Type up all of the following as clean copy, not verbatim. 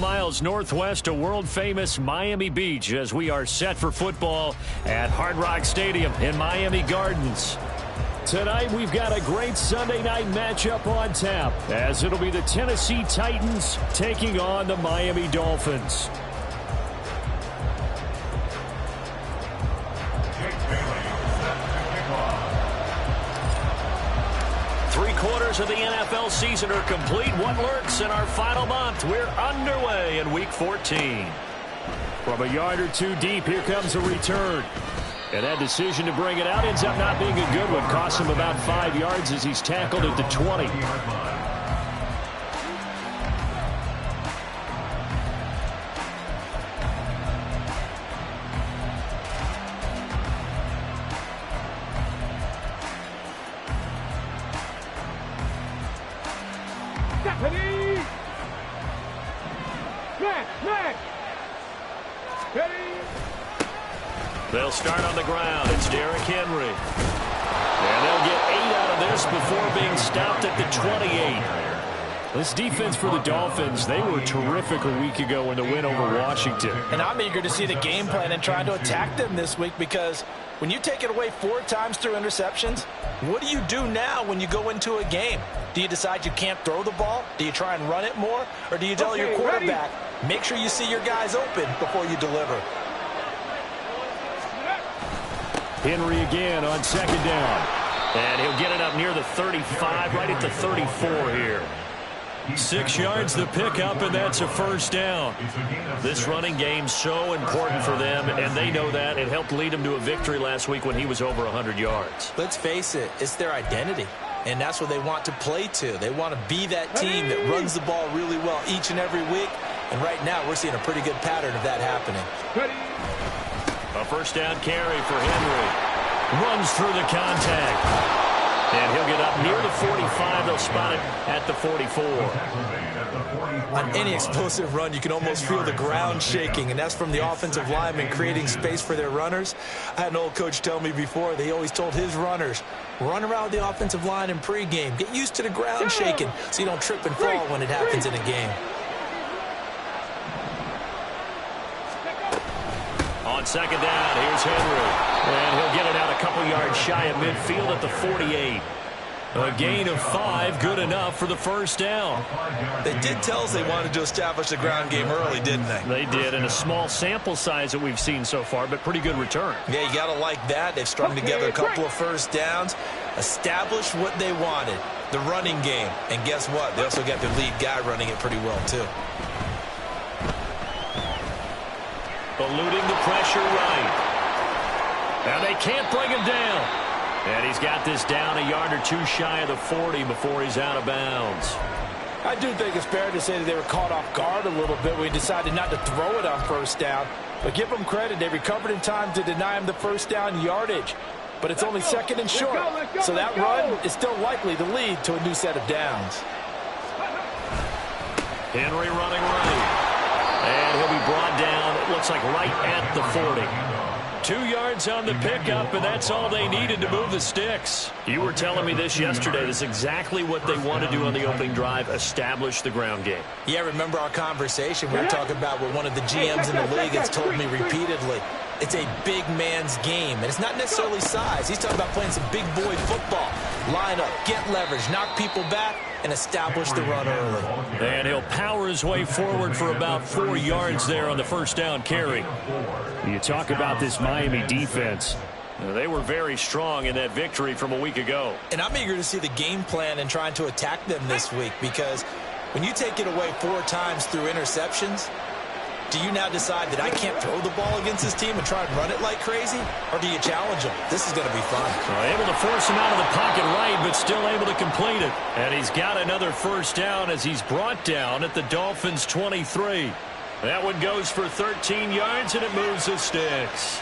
miles northwest of world-famous Miami Beach as we are set for football at Hard Rock Stadium in Miami Gardens. Tonight, we've got a great Sunday night matchup on tap, as it'll be the Tennessee Titans taking on the Miami Dolphins. Three-quarters of the NFL season are complete. What lurks in our final month? We're underway in Week 14. From a yard or two deep, here comes a return. And that decision to bring it out ends up not being a good one. Costs him about 5 yards as he's tackled at the 20. They'll start on the ground. It's Derrick Henry. And they'll get 8 out of this before being stopped at the 28. This defense for the Dolphins, they were terrific a week ago in the win over Washington. And I'm eager to see the game plan and trying to attack them this week, because when you take it away 4 times through interceptions, what do you do now when you go into a game? Do you decide you can't throw the ball? Do you try and run it more? Or do you tell your quarterback, make sure you see your guys open before you deliver? Henry again on second down. And he'll get it up near the 35, right at the 34 here. 6 yards the pickup, and that's a first down. This running game's so important for them, and they know that. It helped lead them to a victory last week when he was over 100 yards. Let's face it, it's their identity, and that's what they want to play to. They want to be that team that runs the ball really well each and every week, and right now we're seeing a pretty good pattern of that happening. A first down carry for Henry. Runs through the contact. And he'll get up near the 45. They'll spot it at the 44. On any explosive run, you can almost feel the ground shaking, and that's from the offensive linemen creating space for their runners. I had an old coach tell me before, they always told his runners, run around the offensive line in pregame. Get used to the ground shaking so you don't trip and fall when it happens in a game. On second down, here's Henry. And he'll get it out a couple yards shy of midfield at the 48. A gain of 5, good enough for the first down. They did tell us they wanted to establish the ground game early, didn't they? They did, and a small sample size that we've seen so far, but pretty good return. Yeah, you got to like that. They've strung together a couple of first downs, established what they wanted, the running game. And guess what? They also got their lead guy running it pretty well, too. Eluding the pressure right. Now they can't bring him down. And he's got this down a yard or two shy of the 40 before he's out of bounds. I do think it's fair to say that they were caught off guard a little bit when he decided not to throw it on first down. But give them credit. They recovered in time to deny him the first down yardage. But it's only second and short. So that run is still likely to lead to a new set of downs. Henry running right. And he'll be brought down, it looks like right at the 40. 2 yards on the pickup, and that's all they needed to move the sticks. You were telling me this yesterday. This is exactly what they want to do on the opening drive, establish the ground game. Yeah, remember our conversation? We were talking about what one of the GMs in the league has told me repeatedly. It's a big man's game, and it's not necessarily size. He's talking about playing some big boy football. Line up, get leverage, knock people back, and establish the run early. And he'll power his way forward for about 4 yards there on the first down carry. You talk about this Miami defense. They were very strong in that victory from a week ago. And I'm eager to see the game plan and trying to attack them this week, because when you take it away 4 times through interceptions, do you now decide that I can't throw the ball against this team and try and run it like crazy? Or do you challenge them? This is going to be fun. Able to force him out of the pocket right, but still able to complete it. And he's got another first down as he's brought down at the Dolphins' 23. That one goes for 13 yards, and it moves the sticks.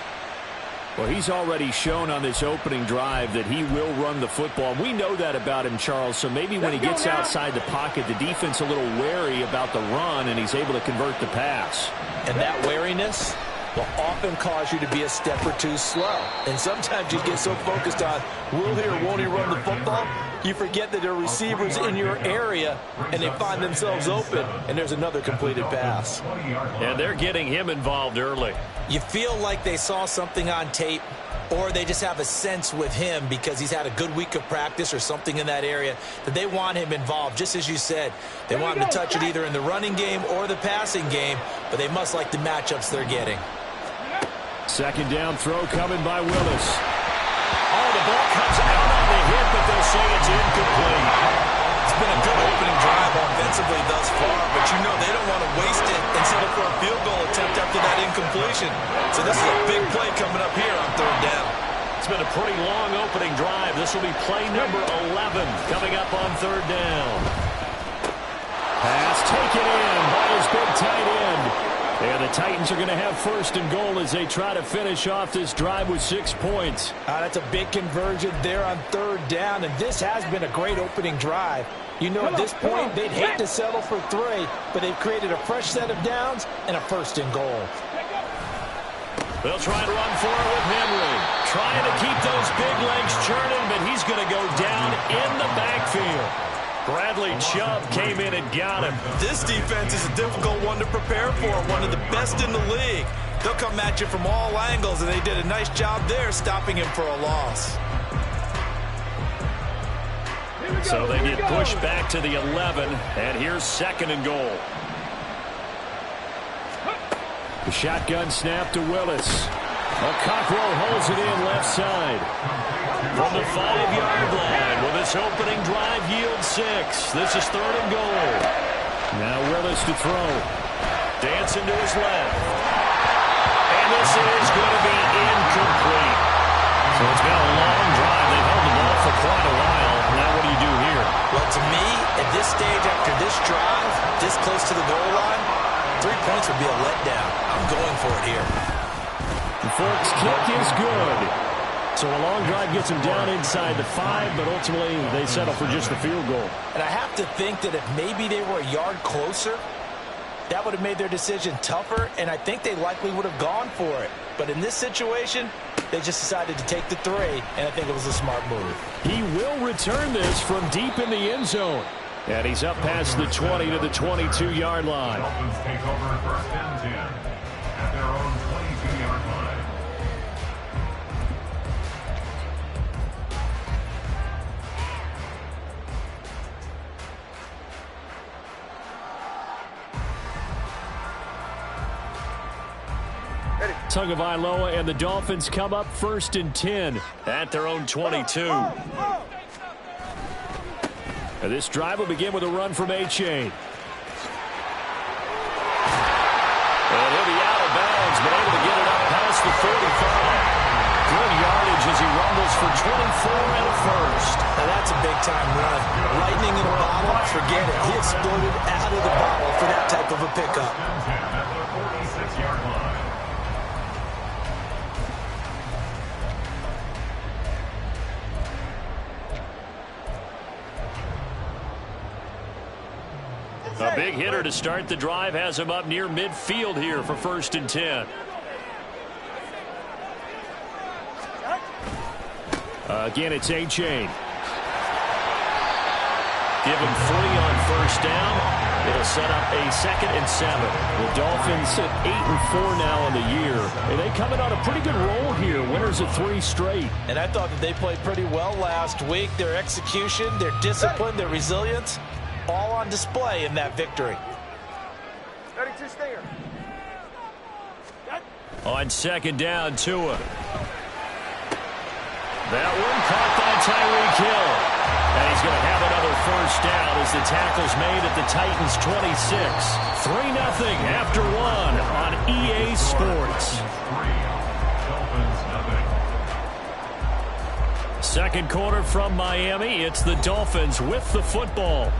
Well, he's already shown on this opening drive that he will run the football. We know that about him, Charles, so maybe when he gets outside the pocket, the defense a little wary about the run, and he's able to convert the pass. And that wariness will often cause you to be a step or two slow. And sometimes you get so focused on will he or won't he run the football, you forget that there are receivers in your area, and they find themselves open, and there's another completed pass. And they're getting him involved early. You feel like they saw something on tape, or they just have a sense with him because he's had a good week of practice or something in that area that they want him involved. Just as you said, they want him to touch it either in the running game or the passing game, but they must like the matchups they're getting. Second down throw coming by Willis. Oh, the ball comes out on the hit, but they'll say it's incomplete. It's been a good opening drive offensively thus far, but you know they don't want to waste it and settle for a field goal attempt after that incompletion. So this is a big play coming up here on third down. It's been a pretty long opening drive. This will be play number 11 coming up on third down. Pass taken in by his big tight end. And the Titans are going to have first and goal as they try to finish off this drive with 6 points. That's a big conversion there on third down, and this has been a great opening drive. You know, at this point, they'd hate to settle for 3, but they've created a fresh set of downs and a first and goal. They'll try to run for it with Henry. Trying to keep those big legs churning, but he's going to go down in the backfield. Bradley Chubb came in and got him. This defense is a difficult one to prepare for, one of the best in the league. They'll come at you from all angles, and they did a nice job there stopping him for a loss. So they get pushed back to the 11, and here's second and goal. The shotgun snap to Willis. Cockrell holds it in left side. From the 5-yard line, will this opening drive yield 6? This is third and goal. Now Willis to throw. Dancing to his left. And this is going to be incomplete. So it's been a long drive. They've held the ball for quite a while. Now what do you do here? Well, to me, at this stage after this drive, this close to the goal line, 3 points would be a letdown. I'm going for it here. The Forks kick is good. So a long drive gets them down inside the 5, but ultimately they settle for just the field goal. And I have to think that if maybe they were a yard closer, that would have made their decision tougher, and I think they likely would have gone for it. But in this situation, they just decided to take the 3, and I think it was a smart move. He will return this from deep in the end zone. And he's up past the 20 to the 22-yard line. Dolphins take over first and 10 at their own 22-yard line. Tagovailoa and the Dolphins come up first and 10 at their own 22. And this drive will begin with a run from A-Chain. And he'll be out of bounds, but able to get it up past the 45. Good yardage as he rumbles for 24 and a first. Now that's a big-time run. Lightning in a bottle, forget it. He exploded out of the bottle for that type of a pickup. At the 46-yard line. A big hitter to start the drive has him up near midfield here for first and 10. Again, it's A-Chain. Give him 3 on first down. It'll set up a 2nd and 7. The Dolphins sit 8-4 now in the year. And they coming on a pretty good roll here. Winners of 3 straight. And I thought that they played pretty well last week. Their execution, their discipline, their resilience, all on display in that victory. On second down, Tua. That one caught by Tyreek Hill. And he's going to have another first down as the tackle's made at the Titans' 26. 3-0 after 1 on EA Sports. Second quarter from Miami. It's the Dolphins with the football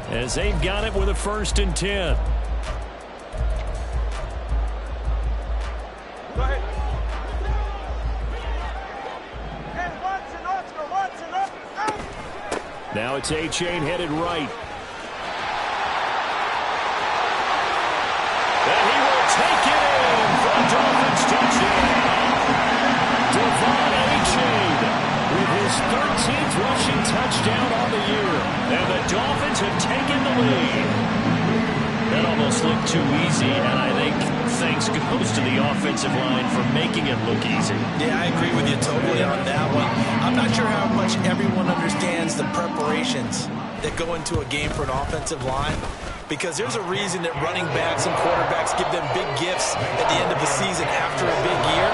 as they've got it with a first and 10. Go ahead. Now it's A-Chain headed right. And he will take it in for the Dolphins. his 13th rushing touchdown on the year. And the Dolphins have taken the lead. That almost looked too easy, and I think thanks goes to the offensive line for making it look easy. Yeah, I agree with you totally on that one. I'm not sure how much everyone understands the preparations that go into a game for an offensive line, because there's a reason that running backs and quarterbacks give them big gifts at the end of the season after a big year.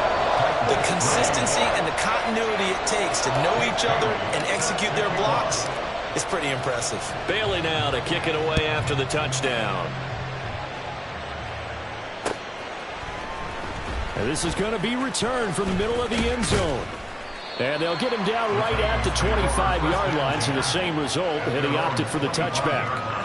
The consistency and the continuity it takes to know each other and execute their blocks is pretty impressive. Bailey now to kick it away after the touchdown. And this is going to be returned from the middle of the end zone. And they'll get him down right at the 25-yard line, so the same result, and he opted for the touchback.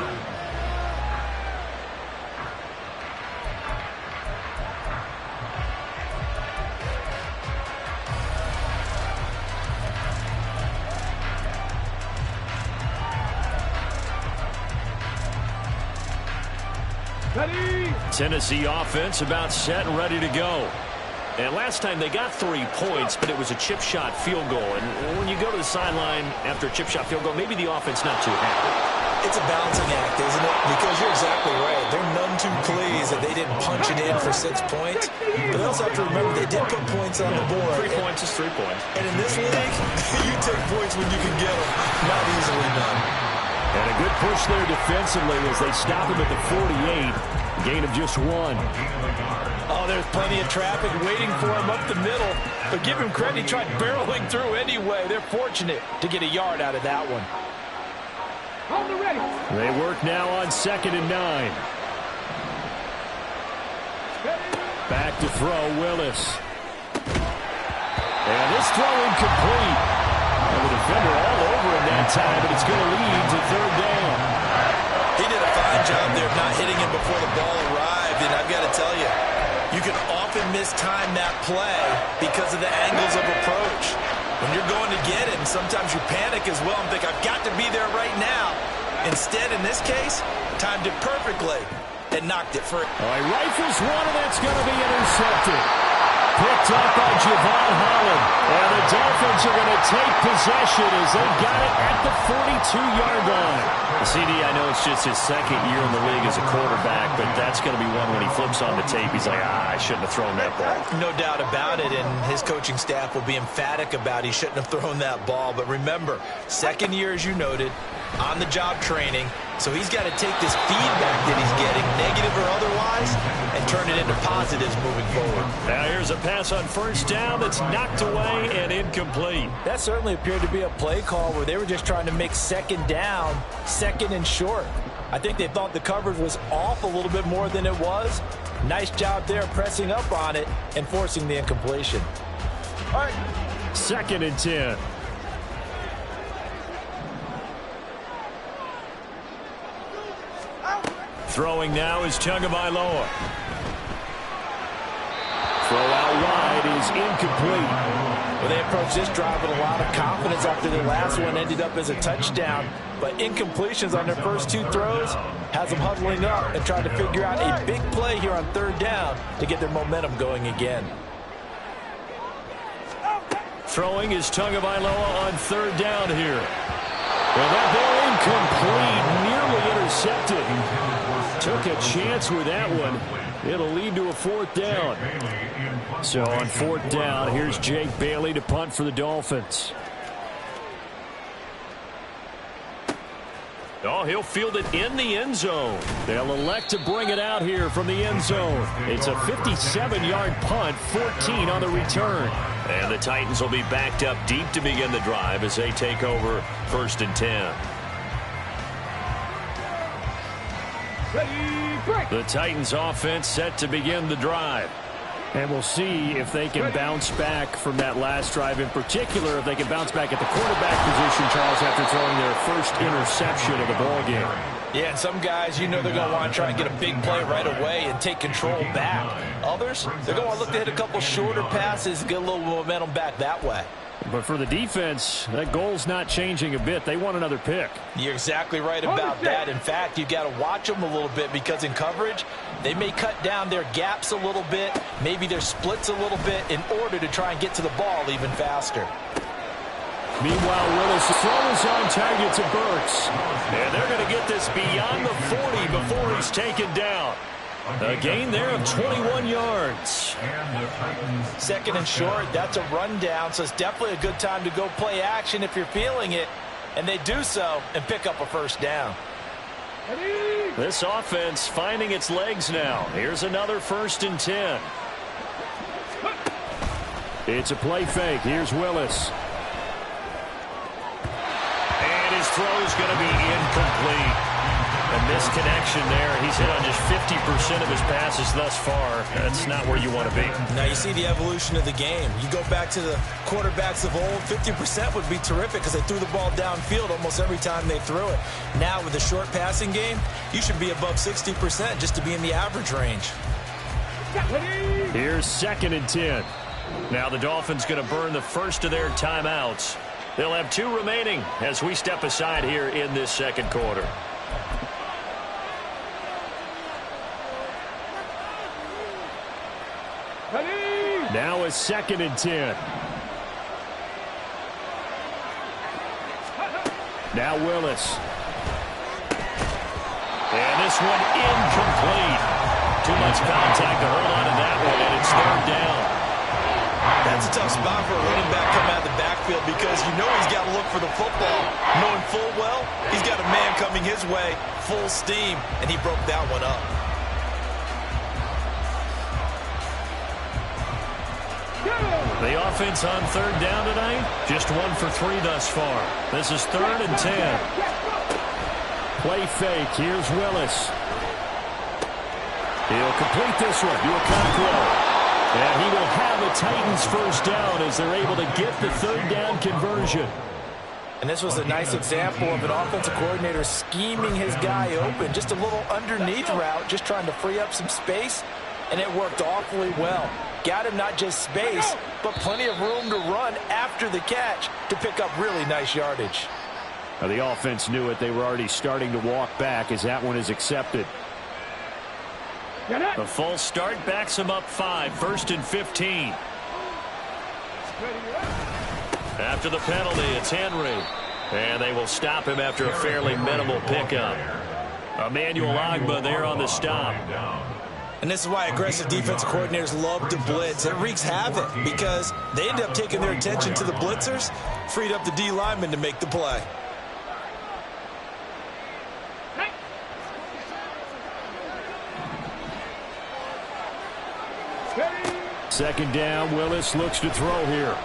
Tennessee offense about set and ready to go. And last time they got 3 points, but it was a chip shot field goal. And when you go to the sideline after a chip shot field goal, maybe the offense not too happy. It's a balancing act, isn't it? Because you're exactly right. They're none too pleased that they didn't punch it in for 6 points. But they also have to remember they did put points on the board. 3 points is 3 points. And in this league, you take points when you can get them. Not easily done. And a good push there defensively as they stop him at the 48. Gain of just 1. Oh, there's plenty of traffic waiting for him up the middle. But give him credit, he tried barreling through anyway. They're fortunate to get a yard out of that one. They work now on 2nd and 9. Back to throw, Willis. And this throw incomplete. And the defender all over him that time, but it's going to lead to 3rd down. He did a fine job there of not hitting him before the ball arrived. And I've got to tell you, you can often mistime that play because of the angles of approach. When you're going to get it, and sometimes you panic as well and think, I've got to be there right now. Instead, in this case, timed it perfectly and knocked it for it. He rifles one, and that's going to be intercepted. Picked up by Javon Holland. And the Dolphins are going to take possession as they've got it at the 42-yard line. CD, I know it's just his 2nd year in the league as a quarterback, but that's going to be one when he flips on the tape. He's like, I shouldn't have thrown that ball. No doubt about it, and his coaching staff will be emphatic about he shouldn't have thrown that ball. But remember, 2nd year, as you noted, on-the-job training, so he's got to take this feedback that he's getting, negative or otherwise, and turn it into positives moving forward. Now here's a pass on 1st down that's knocked away and incomplete. That certainly appeared to be a play call where they were just trying to make 2nd down, 2nd and short. I think they thought the coverage was off a little bit more than it was. Nice job there pressing up on it and forcing the incompletion. All right. 2nd and 10. Throwing now is Tagovailoa. Throw out wide is incomplete. Well, they approached this drive with a lot of confidence after their last one ended up as a touchdown. But incompletions on their first 2 throws has them huddling up and trying to figure out a big play here on 3rd down to get their momentum going again. Throwing is Tagovailoa on 3rd down here. Well, that ball incomplete, nearly intercepted. Took a chance with that one. It'll lead to a 4th down. So on 4th down, here's Jake Bailey to punt for the Dolphins. Oh, he'll field it in the end zone. They'll elect to bring it out here from the end zone. It's a 57-yard punt, 14 on the return. And the Titans will be backed up deep to begin the drive as they take over 1st and 10. The Titans offense set to begin the drive. And we'll see if they can bounce back from that last drive, in particular if they can bounce back at the quarterback position, Charles, after throwing their first interception of the ballgame. Yeah, and some guys, you know they're going to want to try and get a big play right away and take control back. Others, they're going to look to hit a couple shorter passes, get a little momentum back that way. But for the defense, that goal's not changing a bit. They want another pick. You're exactly right about that. In fact, you've got to watch them a little bit because in coverage, they may cut down their gaps a little bit, maybe their splits a little bit in order to try and get to the ball even faster. Meanwhile, Willis throws on target to Burks. And they're going to get this beyond the 40 before he's taken down. A gain there of 21 yards. Second and short, that's a rundown, so it's definitely a good time to go play action if you're feeling it. And they do so and pick up a first down. This offense finding its legs now. Here's another 1st and 10. It's a play fake. Here's Willis. And his throw's going to be incomplete. A misconnection there. He's hit on just 50% of his passes thus far. That's not where you want to be. Now you see the evolution of the game. You go back to the quarterbacks of old, 50% would be terrific because they threw the ball downfield almost every time they threw it. Now with the short passing game, you should be above 60% just to be in the average range. Here's 2nd and 10. Now the Dolphins going to burn the first of their timeouts. They'll have 2 remaining as we step aside here in this second quarter. Now it's 2nd and 10. Now Willis. And this one incomplete. Too much contact to hold on to that one, and it's 3rd down. That's a tough spot for a running back coming out of the backfield because you know he's got to look for the football, knowing full well he's got a man coming his way, full steam, and he broke that one up. The offense on 3rd down tonight, just 1 for 3 thus far. This is 3rd and 10. Play fake. Here's Willis. He'll complete this one to Okonkwo. And he will have the Titans first down as they're able to get the 3rd down conversion. And this was a nice example of an offensive coordinator scheming his guy open. Just a little underneath route, just trying to free up some space, and it worked awfully well. Got him not just space, but plenty of room to run after the catch to pick up really nice yardage. Now the offense knew it. They were already starting to walk back as that one is accepted. The false start backs him up 5, 1st and 15. After the penalty, it's Henry. And they will stop him after a fairly minimal pickup. Emmanuel Ogbah there on the stop. And this is why aggressive defensive coordinators love to blitz. It wreaks havoc because they end up taking their attention to the blitzers, freed up the D lineman to make the play. Second down, Willis looks to throw here.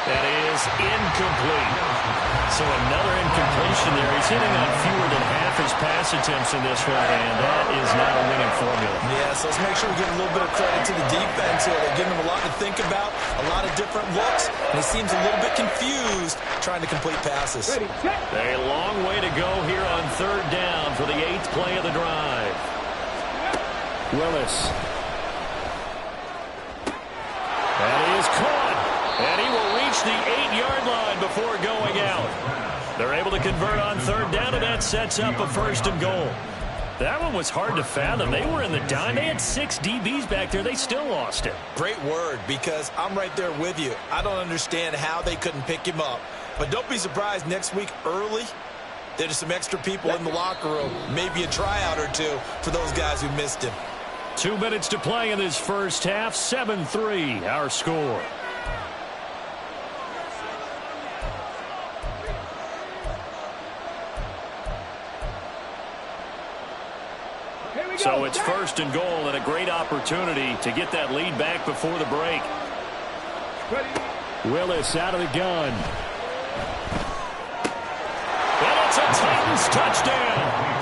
That is incomplete. So another incompletion there. He's hitting on fewer than half his pass attempts in this one, and that is not a winning formula. Yeah, so let's make sure we give a little bit of credit to the defense here. They're giving him a lot to think about, a lot of different looks, and he seems a little bit confused trying to complete passes. A long way to go here on 3rd down for the 8th play of the drive. Willis. That is caught. And he will reach the 8-yard line before going out. They're able to convert on 3rd down, and that sets up a 1st and goal. That one was hard to fathom. They were in the dime. They had 6 DBs back there. They still lost it. Great word, because I'm right there with you. I don't understand how they couldn't pick him up. But don't be surprised next week early, there's some extra people in the locker room, maybe a tryout or 2 for those guys who missed him. 2 minutes to play in this first half. 7-3 our score. So it's 1st and goal, and a great opportunity to get that lead back before the break. Willis out of the gun. And it's a Titans touchdown.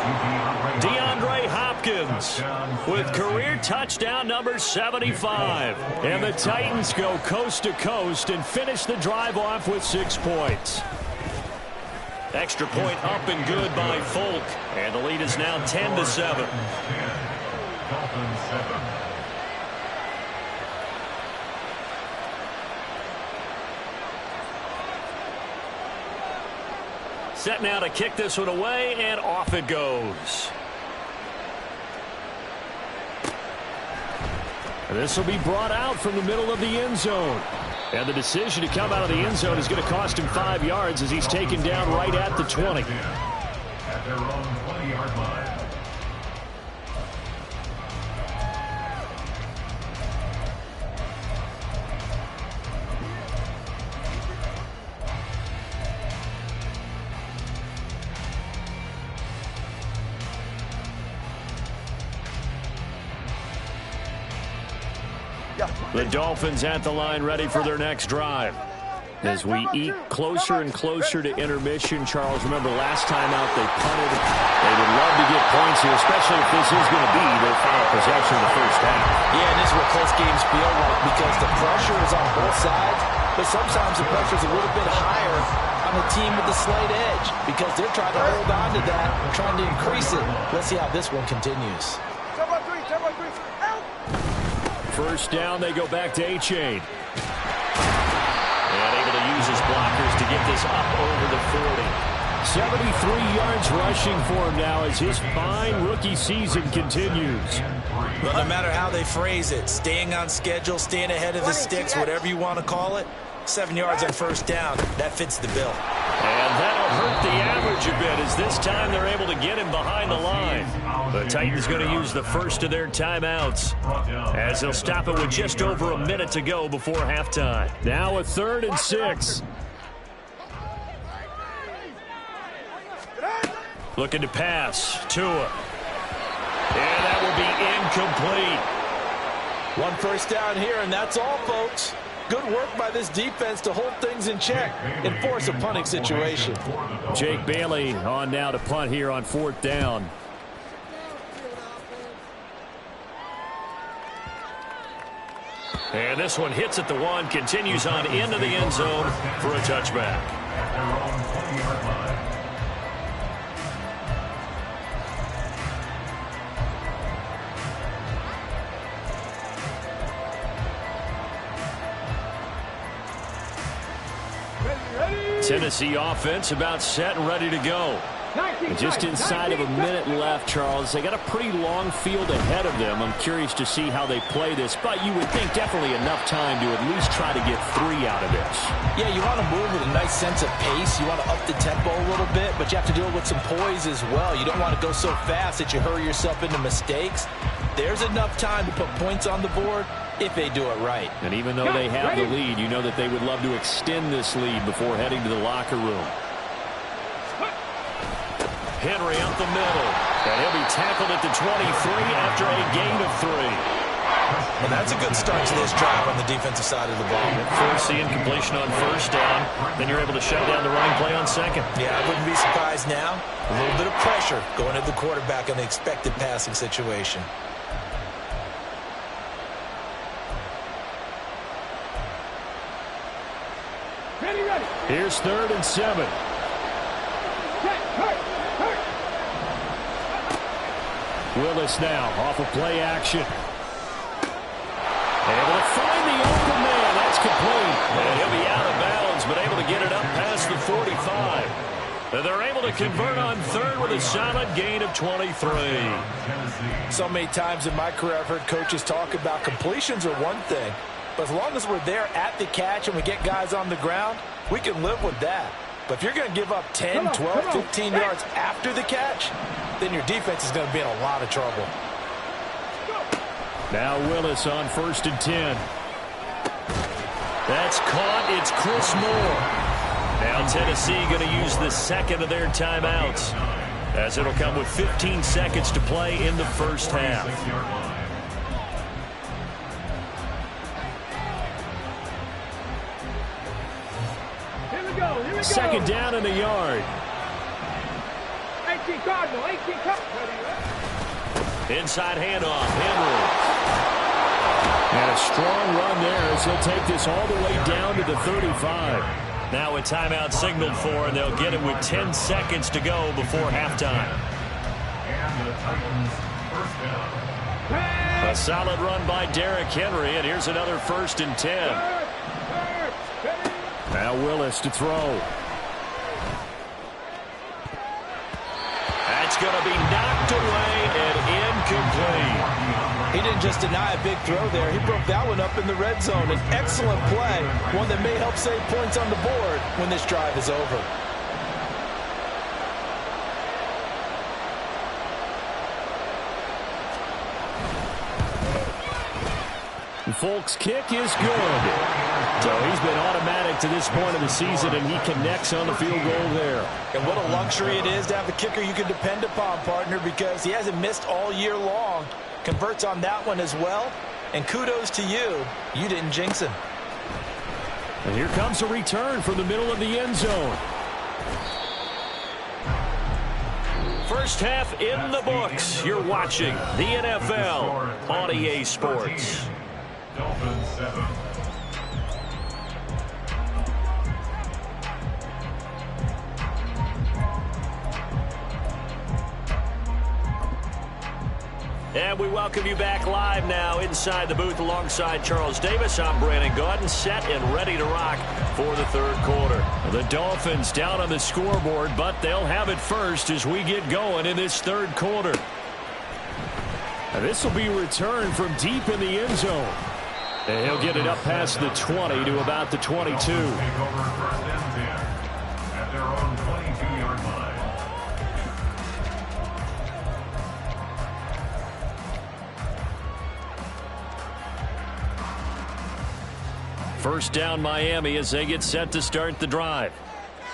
DeAndre Hopkins with career touchdown number 75. And the Titans go coast to coast and finish the drive off with 6 points. Extra point up and good by Folk. And the lead is now 10-7. Set now to kick this one away, and off it goes. This will be brought out from the middle of the end zone. And the decision to come out of the end zone is going to cost him 5 yards as he's taken down right at the 20. At their own 20-yard line. The Dolphins at the line ready for their next drive. As we eat closer and closer to intermission, Charles, remember last time out they punted. They would love to get points here, especially if this is going to be their final possession of the first half. Yeah, and this is what close games feel like because the pressure is on both sides, but sometimes the pressure is a little bit higher on the team with the slight edge because they're trying to hold on to that, trying to increase it. Let's see how this one continues. First down, they go back to A-Chain. And able to use his blockers to get this up over the 40. 73 yards rushing for him now as his fine rookie season continues. Well, no matter how they phrase it, staying on schedule, staying ahead of the sticks, whatever you want to call it, 7 yards on first down, that fits the bill. And that'll hurt the average a bit as this time they're able to get him behind the line. The Titans going to use the first of their timeouts as they'll stop it with just over a minute to go before halftime. Now a 3rd and 6. Looking to pass. Tua. And that will be incomplete. One first down here, and that's all, folks. Good work by this defense to hold things in check and force a punting situation. Jake Bailey on now to punt here on 4th down. And this one hits at the 1, continues on into the end zone for a touchback. At their own 20-yard line. Tennessee offense about set and ready to go. And just inside of a minute left, Charles. They got a pretty long field ahead of them. I'm curious to see how they play this, but you would think definitely enough time to at least try to get 3 out of this. Yeah, you want to move with a nice sense of pace. You want to up the tempo a little bit, but you have to deal with some poise as well. You don't want to go so fast that you hurry yourself into mistakes. There's enough time to put points on the board if they do it right. And even though they have the lead, you know that they would love to extend this lead before heading to the locker room. Henry up the middle, and he'll be tackled at the 23 after a gain of 3. And that's a good start to this drive on the defensive side of the ball. Force the incompletion on first down, then you're able to shut down the running play on second. Yeah, I wouldn't be surprised now. A little bit of pressure going at the quarterback in the expected passing situation. Here's 3rd and 7. Willis now off of play action. Able to find the open man. That's complete. And he'll be out of bounds, but able to get it up past the 45. And they're able to convert on 3rd with a solid gain of 23. So many times in my career I've heard coaches talk about completions are one thing, but as long as we're there at the catch and we get guys on the ground, we can live with that. But if you're going to give up 10, 12, 15 yards after the catch, then your defense is going to be in a lot of trouble. Now Willis on 1st and 10. That's caught. It's Chris Moore. Now Tennessee going to use the 2nd of their timeouts, as it'll come with 15 seconds to play in the first half. Second down in the yard. 18 Cardinal, 18 Cardinal. Inside handoff, Henry. And a strong run there as he'll take this all the way down to the 35. Now a timeout signaled for, and they'll get it with 10 seconds to go before halftime. And the Titans first down. A solid run by Derrick Henry, and here's another 1st and 10. Now Willis to throw. That's going to be knocked away and incomplete. He didn't just deny a big throw there. He broke that one up in the red zone. An excellent play, one that may help save points on the board when this drive is over. Folk's kick is good. So he's been automatic to this point of the season, and he connects on the field goal there. And what a luxury it is to have a kicker you can depend upon, partner, because he hasn't missed all year long. Converts on that one as well. And kudos to you. You didn't jinx him. And here comes a return from the middle of the end zone. First half in the books. You're watching the NFL on EA Sports. Dolphins 7. And we welcome you back live now inside the booth alongside Charles Davis. I'm Brandon Gaudin, set and ready to rock for the third quarter. The Dolphins down on the scoreboard, but they'll have it first as we get going in this third quarter. And this will be returned from deep in the end zone. And he'll get it up past the 20 to about the 22. Take over first and 10 at their own 22-yard line. First down Miami as they get set to start the drive.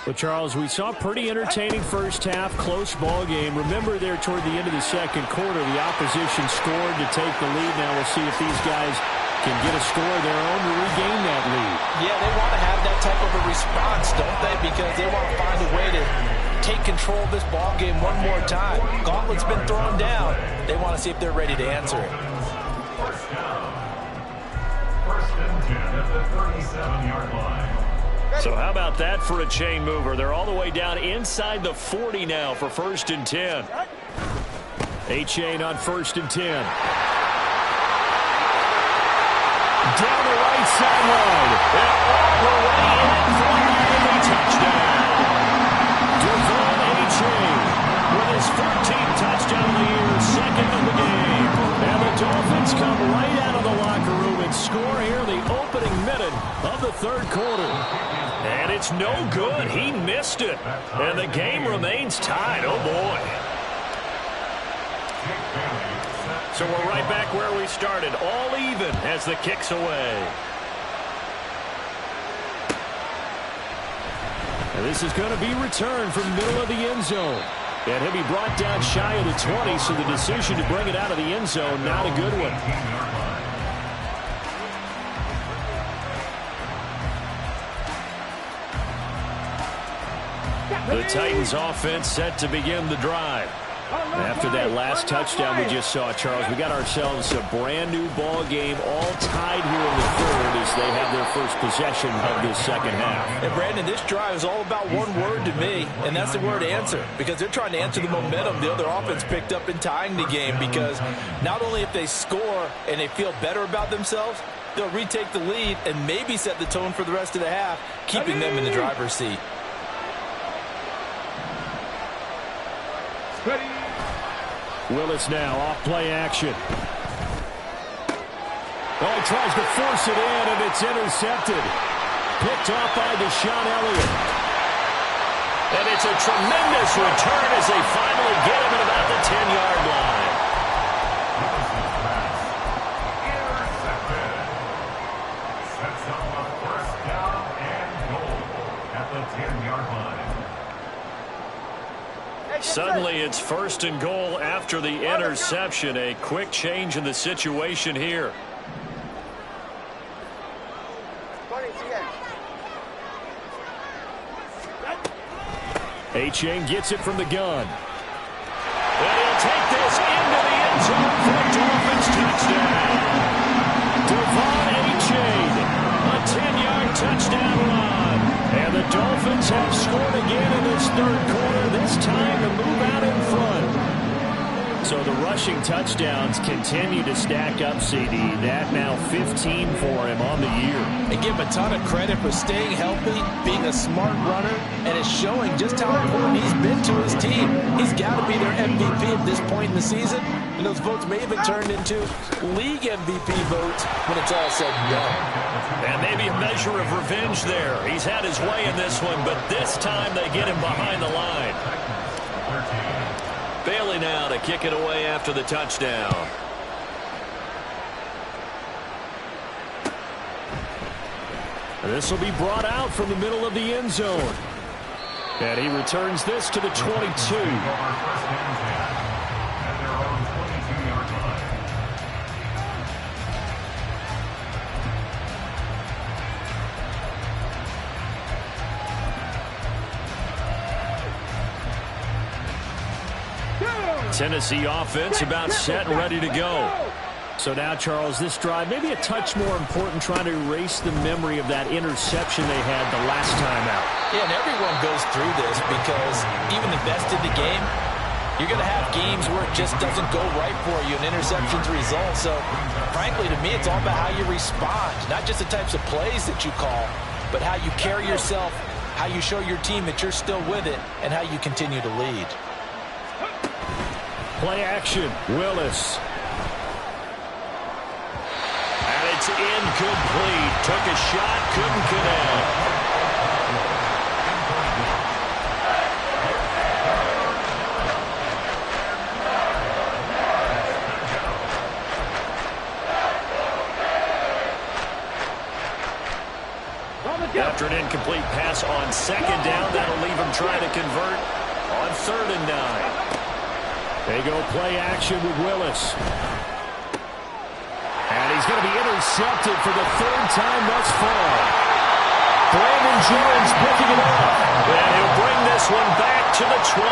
Well, Charles, we saw a pretty entertaining first half, close ball game. Remember there toward the end of the second quarter, the opposition scored to take the lead. Now we'll see if these guys can get a score of their own to regain that lead. Yeah, they want to have that type of a response, don't they? Because they want to find a way to take control of this ball game one more time. Gauntlet's been thrown down. They want to see if they're ready to answer it. First down. First and 10 at the 37-yard line. So how about that for a chain mover? They're all the way down inside the 40 now for first and 10. A chain on first and 10. Down the right sideline. And all the way in for a Miami touchdown. Devon A-Chain with his 14th touchdown of the year, second of the game. And the Dolphins come right out of the locker room and score here the opening minute of the third quarter. And it's no good. He missed it. And the game remains tied. Oh, boy. So we're right back where we started, all even as the kick's away. And this is going to be returned from the middle of the end zone. And he'll be brought down shy of the 20, so the decision to bring it out of the end zone, not a good one. The Titans offense set to begin the drive. After that last touchdown we just saw, Charles, we got ourselves a brand new ball game, all tied here in the third as they have their first possession of this second half. And Brandon, this drive is all about one word to me, and that's the word answer, because they're trying to answer the momentum the other offense picked up in tying the game, because not only if they score and they feel better about themselves, they'll retake the lead and maybe set the tone for the rest of the half, keeping them in the driver's seat. Willis now off play action. Oh, he tries to force it in, and it's intercepted. Picked off by Deshaun Elliott. And it's a tremendous return as they finally get him at about the 10-yard line. Intercepted. Sets up a first down and goal at the 10-yard line. Suddenly it's first and goal after the interception. A quick change in the situation here. A-Chain gets it from the gun. And he'll take this into the end zone for a Dolphins touchdown. Devon A-Chain, a 10-yard touchdown run. And the Dolphins have scored again in this third quarter, this time to move out in front. So the rushing touchdowns continue to stack up, CD. That now 15 for him on the year. And give him a ton of credit for staying healthy, being a smart runner, and it's showing just how important he's been to his team. He's got to be their MVP at this point in the season, And those votes may even turn into league MVP votes when it's all said and done. And maybe a measure of revenge there. He's had his way in this one, but this time they get him behind the line. Bailey now to kick it away after the touchdown. This will be brought out from the middle of the end zone. And he returns this to the 22. Tennessee offense about set and ready to go. So now, Charles, this drive maybe a touch more important, trying to erase the memory of that interception they had the last time out. Yeah, and everyone goes through this because even the best in the game, you're going to have games where it just doesn't go right for you, and interceptions result. So, frankly, to me, it's all about how you respond, not just the types of plays that you call, but how you carry yourself, how you show your team that you're still with it, and how you continue to lead. Play action, Willis. And it's incomplete. Took a shot, couldn't connect. After an incomplete pass on second down, that'll leave him trying to convert on 3rd and 9. They go play action with Willis. And he's going to be intercepted for the 3rd time thus far. Brandon Jones picking it up. And he'll bring this one back to the 29.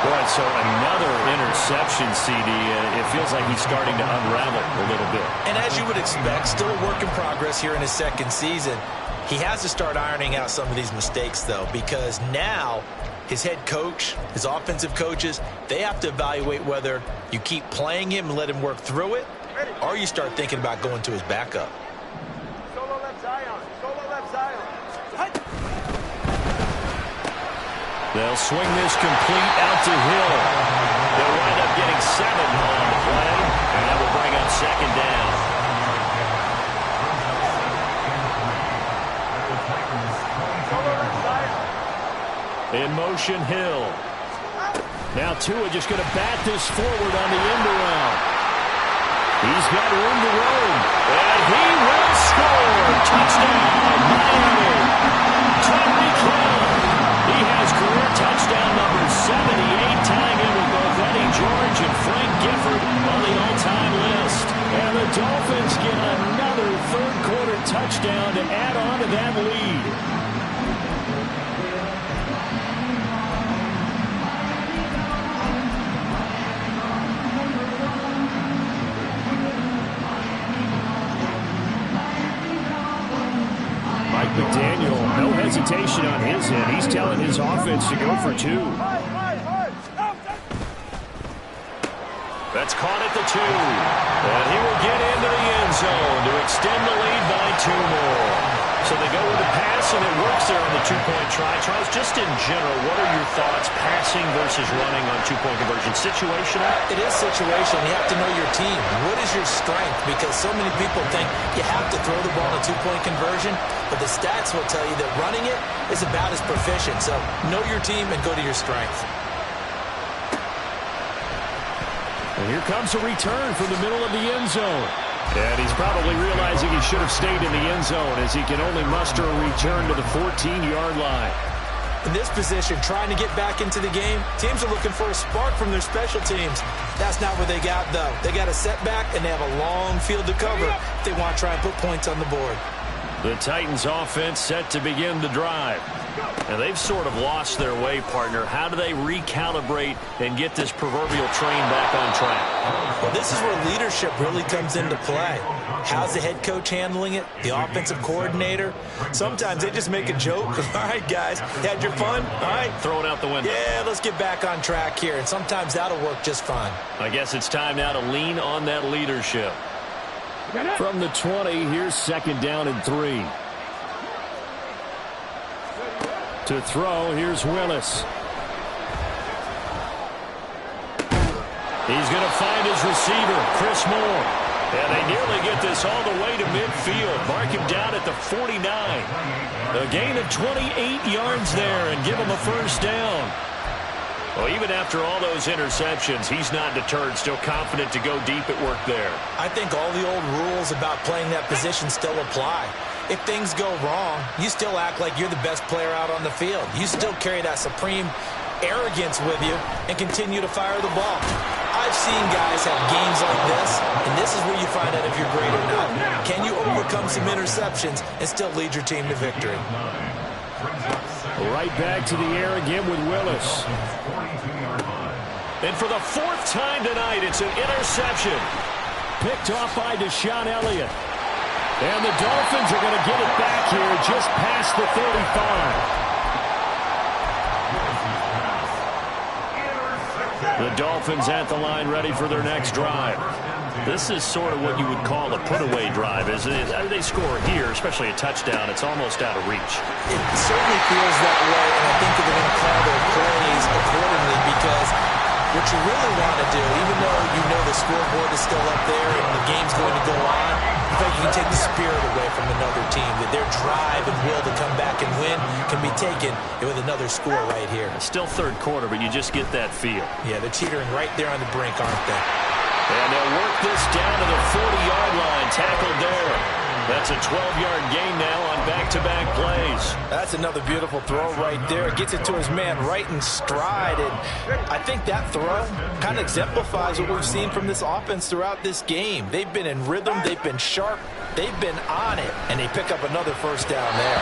Boy, so another interception, CD. It feels like he's starting to unravel a little bit. And as you would expect, still a work in progress here in his 2nd season. He has to start ironing out some of these mistakes, though, because now his head coach, his offensive coaches, they have to evaluate whether you keep playing him and let him work through it, or you start thinking about going to his backup. Solo left Zion. Solo left Zion. They'll swing this complete out to Hill. They'll wind up getting 7 on the play, and that will bring up 2nd down. In motion, Hill. Now Tua just going to bat this forward on the end around. He's got room to roam. And he will score. Touchdown, Miami. Tyreek Hill. He has career touchdown number 78, tying in with both Eddie George and Frank Gifford on the all-time list. And the Dolphins get another 3rd-quarter touchdown to add on to that lead. McDaniel, no hesitation on his end. He's telling his offense to go for 2. That's caught at the 2. And he will get into the end zone to extend the lead by 2 more. So they go with the pass, and it works there on the 2-point try. Charles, just in general, what are your thoughts passing versus running on 2-point conversion? Situational? It is situational. You have to know your team. What is your strength? Because so many people think you have to throw the ball in a 2-point conversion, but the stats will tell you that running it is about as proficient. So know your team and go to your strength. And here comes a return from the middle of the end zone. And he's probably realizing he should have stayed in the end zone as he can only muster a return to the 14-yard line. In this position, trying to get back into the game, teams are looking for a spark from their special teams. That's not what they got, though. They got a setback, and they have a long field to cover if they want to try and put points on the board. The Titans offense set to begin the drive. And they've sort of lost their way, partner. How do they recalibrate and get this proverbial train back on track? Well, this is where leadership really comes into play. How's the head coach handling it? The offensive coordinator? Sometimes they just make a joke. All right, guys, you had your fun? All right. Throw it out the window. Yeah, let's get back on track here. And sometimes that'll work just fine. I guess it's time now to lean on that leadership. From the 20, here's 2nd down and 3. To throw, here's Willis. He's going to find his receiver, Chris Moore. And they nearly get this all the way to midfield. Mark him down at the 49. A gain of 28 yards there and give him a first down. Well, even after all those interceptions, he's not deterred, still confident to go deep at work there. I think all the old rules about playing that position still apply. If things go wrong, you still act like you're the best player out on the field. You still carry that supreme arrogance with you and continue to fire the ball. I've seen guys have games like this, and this is where you find out if you're great or not. Can you overcome some interceptions and still lead your team to victory? Right back to the air again with Willis. And for the fourth time tonight, it's an interception. Picked off by Deshaun Elliott. And the Dolphins are going to get it back here just past the 35. The Dolphins at the line ready for their next drive. This is sort of what you would call a put-away drive, isn't it? They score here, especially a touchdown. It's almost out of reach. It certainly feels that way, and I think they're going to call their plays accordingly because what you really want to do, even though you know the scoreboard is still up there and the game's going to go on, you think you can take the spirit away from another team, that their drive and will to come back and win can be taken with another score right here. It's still third quarter, but you just get that feel. Yeah, they're teetering right there on the brink, aren't they? And they'll work this down to the 40-yard line, tackled there. That's a 12-yard gain now on back-to-back plays. That's another beautiful throw right there. Gets it to his man right in stride. And I think that throw kind of exemplifies what we've seen from this offense throughout this game. They've been in rhythm. They've been sharp. They've been on it. And they pick up another first down there.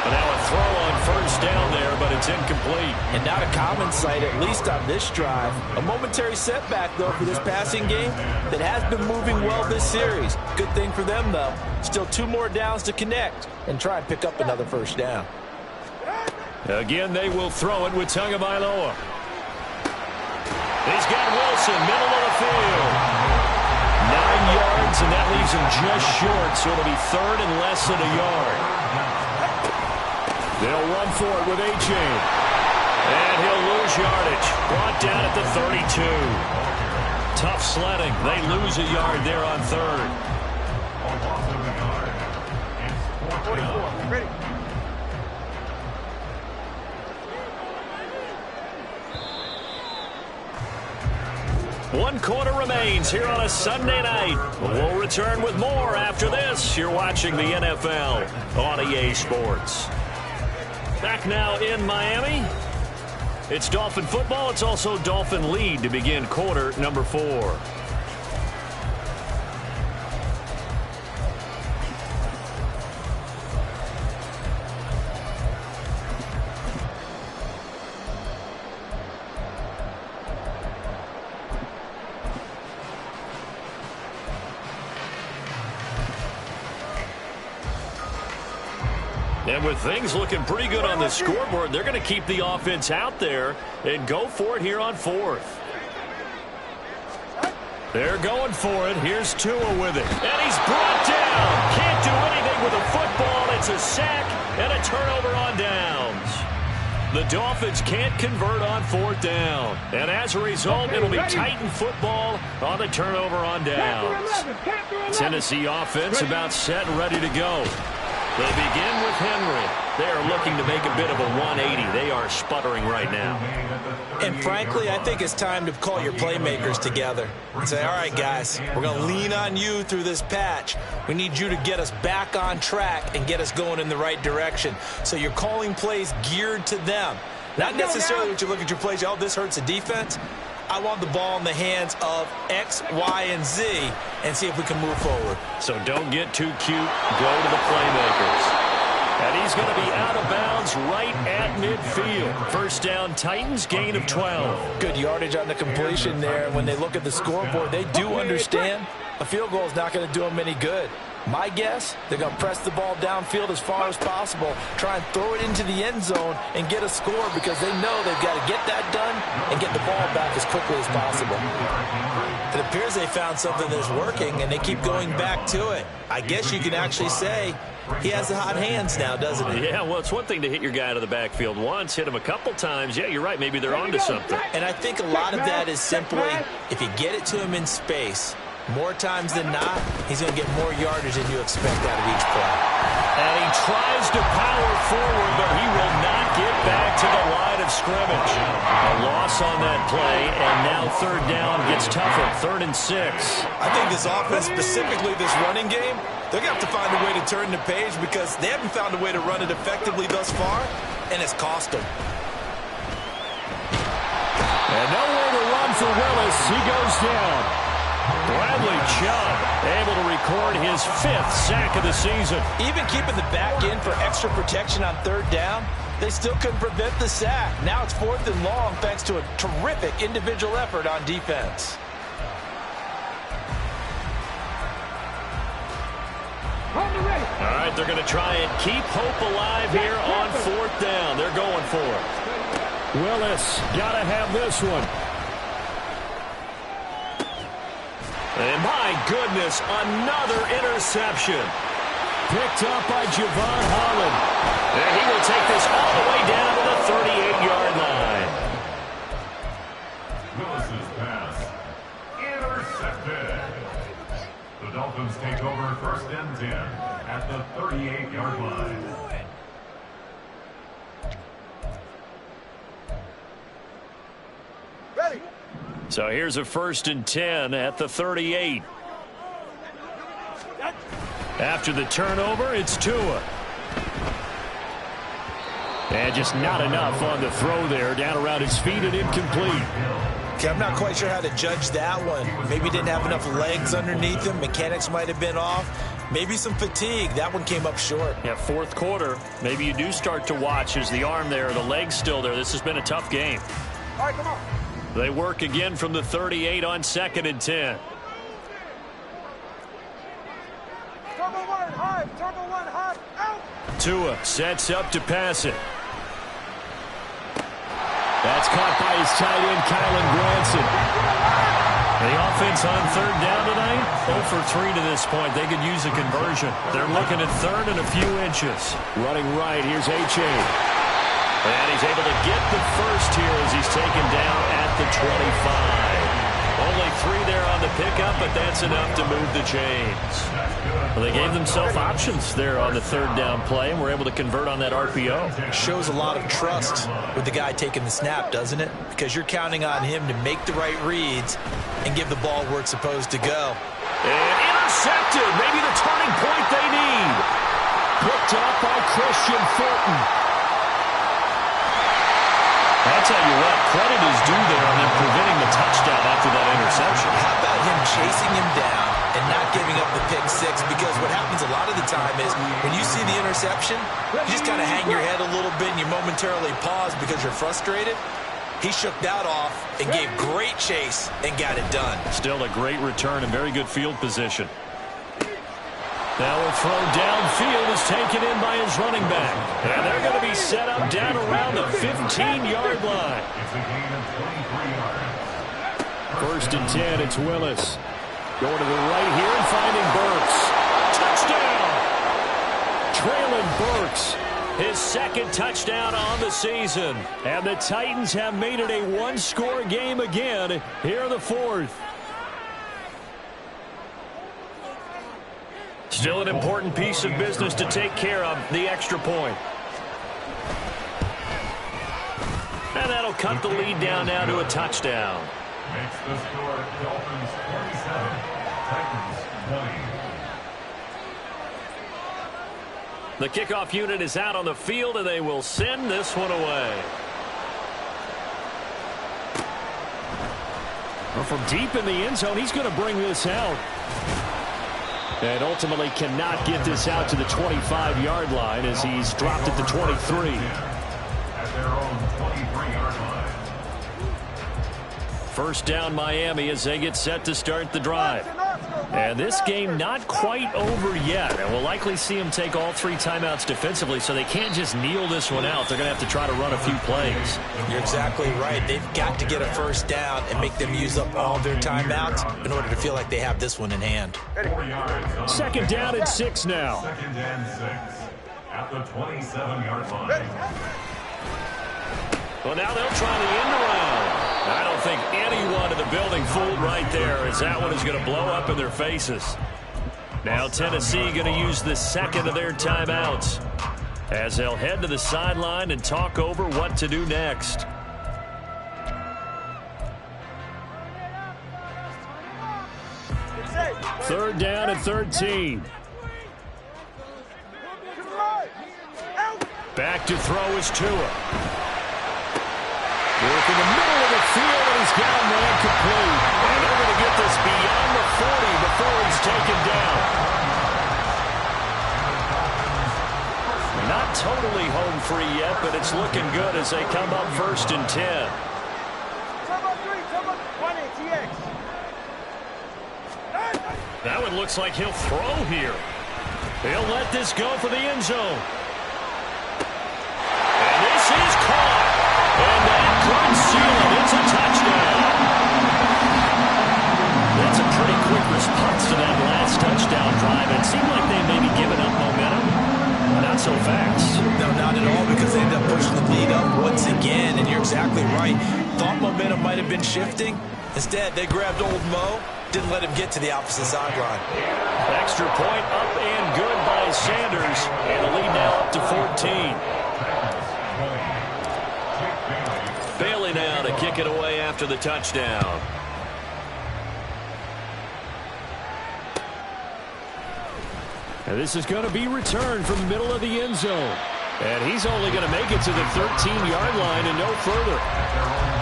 And now a throw on first down there, but it's incomplete. And not a common sight, at least on this drive. A momentary setback, though, for this passing game that has been moving well this series. Good thing for them, though. Still 2 more downs to connect and try and pick up another first down. Again, they will throw it with Tagovailoa. He's got Wilson, middle of the field. 9 yards, and that leaves him just short, so it'll be third and less than a yard. They'll run for it with A-Chain. And he'll lose yardage. Brought down at the 32. Tough sledding. They lose a yard there on third. 44. Ready. One quarter remains here on a Sunday night. We'll return with more after this. You're watching the NFL on EA Sports. Back now in Miami. It's Dolphin football. It's also Dolphin lead to begin quarter number 4. And with things looking pretty good on the scoreboard, they're going to keep the offense out there and go for it here on 4th. They're going for it. Here's Tua with it. And he's brought down. Can't do anything with a football. It's a sack and a turnover on downs. The Dolphins can't convert on 4th down. And as a result, it'll be Titan football on the turnover on downs. Tennessee offense about set and ready to go. They begin with Henry. They are looking to make a bit of a 180. They are sputtering right now. And frankly, I think it's time to call your playmakers together and say, all right, guys, we're going to lean on you through this patch. We need you to get us back on track and get us going in the right direction. So you're calling plays geared to them. Not necessarily what you look at your plays, oh, this hurts the defense. I want the ball in the hands of X, Y, and Z and see if we can move forward. So don't get too cute. Go to the playmakers. And he's going to be out of bounds right at midfield. First down, Titans, gain of 12. Good yardage on the completion there. When they look at the scoreboard, they do understand a field goal is not going to do them any good. My guess, they're going to press the ball downfield as far as possible, try and throw it into the end zone and get a score because they know they've got to get that done and get the ball back as quickly as possible. It appears they found something that's working, and they keep going back to it. I guess you can actually say he has the hot hands now, doesn't he? Yeah, well, it's one thing to hit your guy out of the backfield once, hit him a couple times. Yeah, you're right. Maybe they're onto something. And I think a lot of that is simply if you get it to him in space, more times than not, he's going to get more yardage than you expect out of each play. And he tries to power forward, but he will not get back to the line of scrimmage. A loss on that play, and now third down gets tougher. 3rd and 6. I think this offense, specifically this running game, they're going to have to find a way to turn the page because they haven't found a way to run it effectively thus far, and it's cost them. And nowhere to run for Willis. He goes down. Bradley Chubb able to record his 5th sack of the season. Even keeping the back in for extra protection on third down, they still couldn't prevent the sack. Now it's 4th and long thanks to a terrific individual effort on defense. All right, they're going to try and keep hope alive here on 4th down. They're going for it. Willis got to have this one. And my goodness, another interception. Picked up by Javon Holland. And he will take this all the way down to the 38-yard line. Willis's pass intercepted. The Dolphins take over 1st and 10 at the 38-yard line. So here's a 1st and 10 at the 38. After the turnover, it's Tua. And just not enough on the throw there. Down around his feet and incomplete. Okay, I'm not quite sure how to judge that one. Maybe didn't have enough legs underneath him. Mechanics might have been off. Maybe some fatigue. That one came up short. Yeah, 4th quarter. Maybe you do start to watch. Is the arm there, the leg's still there? This has been a tough game. All right, come on. They work again from the 38 on 2nd and 10. Turbo 1 high, turbo 1 high, out. Tua sets up to pass it. That's caught by his tight end, Kylan Granson. The offense on 3rd down tonight, 0 for 3 to this point. They could use a conversion. They're looking at 3rd and a few inches. Running right, here's H.A. And he's able to get the first here as he's taken down at the 25. Only 3 there on the pickup, but that's enough to move the chains. Well, they gave themselves options there on the 3rd down play, and were able to convert on that RPO. Shows a lot of trust with the guy taking the snap, doesn't it? Because you're counting on him to make the right reads and give the ball where it's supposed to go. And intercepted. Maybe the turning point they need. Picked up by Christian Fulton. I'll tell you what, credit is due there on them preventing the touchdown after that interception. How about him chasing him down and not giving up the pick 6? Because what happens a lot of the time is when you see the interception, you just kind of hang your head a little bit and you momentarily pause because you're frustrated. He shook that off and gave great chase and got it done. Still a great return and very good field position. Now a throw downfield is taken in by his running back. And they're going to be set up down around the 15-yard line. It's a gain of 23 yards. 1st and 10, it's Willis. Going to the right here and finding Burks. Traylon Burks, his 2nd touchdown on the season. And the Titans have made it a one-score game again here in the 4th. Still an important piece of business to take care of, the extra point. And that'll cut the lead down now to a touchdown. Makes the score Dolphins 27, Titans 20. The kickoff unit is out on the field, and they will send this one away. Well, from deep in the end zone, he's going to bring this out. And ultimately cannot get this out to the 25-yard line as he's dropped at the 23. At their own 23-yard line. 1st down Miami as they get set to start the drive. And this game not quite over yet. And we'll likely see them take all 3 timeouts defensively, so they can't just kneel this one out. They're going to have to try to run a few plays. You're exactly right. They've got to get a first down and make them use up all their timeouts in order to feel like they have this one in hand. 2nd down and 6 now. 2nd and 6 at the 27-yard line. Well, now they'll try the end around. I don't think anyone in the building fooled right there, as that one is going to blow up in their faces. Now Tennessee going to use the 2nd of their timeouts as they'll head to the sideline and talk over what to do next. Third down and 13. Back to throw is Tua. Work in the middle of the field, and he's got a man complete. And they're going to get this beyond the 40 before he's taken down. Not totally home free yet, but it's looking good as they come up 1st and 10. That one looks like he'll throw here. He'll let this go for the end zone. And this is caught. And that could seal it. It's a touchdown. That's a pretty quick response to that last touchdown drive. It seemed like they may be giving up momentum. Not so fast. No, not at all, because they ended up pushing the lead up once again, and you're exactly right. Thought momentum might have been shifting. Instead, they grabbed old Mo, didn't let him get to the opposite sideline. Extra point up and good by Sanders, and the lead now up to 14. Bailey now to kick it away after the touchdown. And this is going to be returned from the middle of the end zone. And he's only going to make it to the 13-yard line and no further.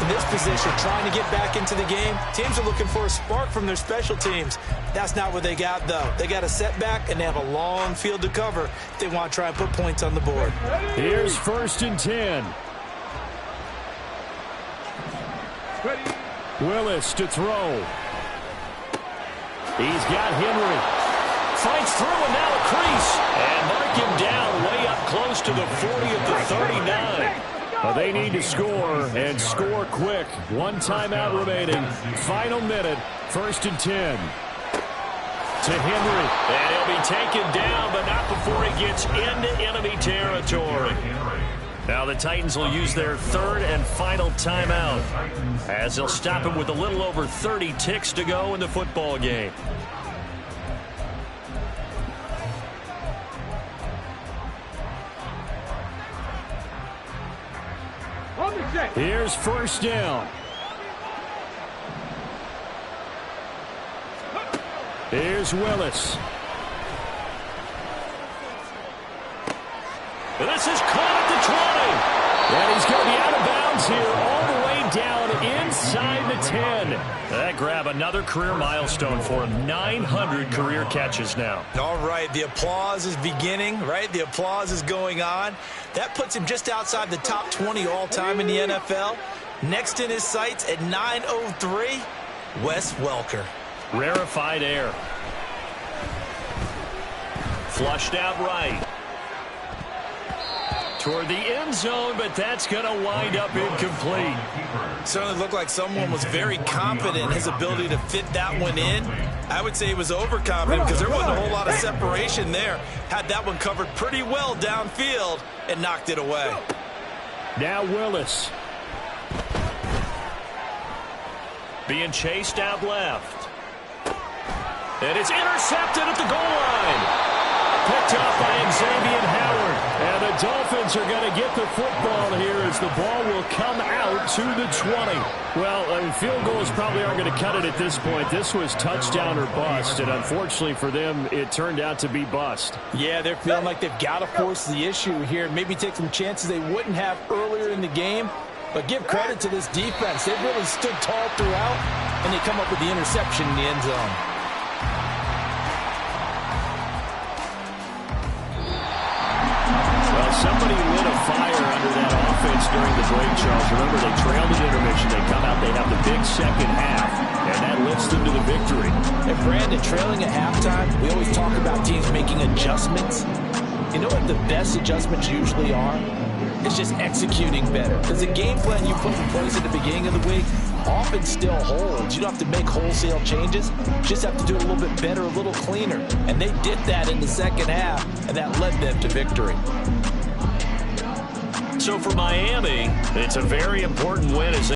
In this position, trying to get back into the game, teams are looking for a spark from their special teams. That's not what they got, though. They got a setback, and they have a long field to cover if they want to try and put points on the board. Here's 1st and 10. Willis to throw. He's got Henry. Fights through and now a crease. And mark him down way up close to the 40 at the 39. Well, they need to score and score quick. 1 timeout remaining. Final minute. 1st and 10. To Henry. And he'll be taken down, but not before he gets into enemy territory. Now the Titans will use their 3rd and final timeout, as they'll stop him with a little over 30 ticks to go in the football game. Here's 1st down. Here's Willis. This is caught at the 20. And he's going to be out of bounds here all the way down inside the 10. That grab another career milestone for him. 900 career catches now. All right, the applause is beginning, right? The applause is going on. That puts him just outside the top 20 all-time in the NFL. Next in his sights at 903, Wes Welker. Rarefied air. Flushed out right. Toward the end zone, but that's going to wind up incomplete. Certainly looked like someone was very confident in his ability to fit that one in. I would say he was overconfident because there wasn't a whole lot of separation there. Had that one covered pretty well downfield and knocked it away. Now Willis. Being chased out left. And it's intercepted at the goal line. Picked up by Xavier Howard. And the Dolphins are going to get the football here as the ball will come out to the 20. Well, field goals probably aren't going to cut it at this point. This was touchdown or bust, and unfortunately for them, it turned out to be bust. Yeah, they're feeling like they've got to force the issue here. Maybe take some chances they wouldn't have earlier in the game. But give credit to this defense. They've really stood tall throughout, and they come up with the interception in the end zone. Somebody lit a fire under that offense during the break, Charles. Remember, they trailed at intermission. They come out, they have the big second half, and that lifts them to the victory. And Brandon, trailing at halftime, we always talk about teams making adjustments. You know what the best adjustments usually are? It's just executing better. Because the game plan you put in place at the beginning of the week often still holds. You don't have to make wholesale changes. You just have to do it a little bit better, a little cleaner. And they did that in the second half, and that led them to victory. So for Miami, it's a very important win as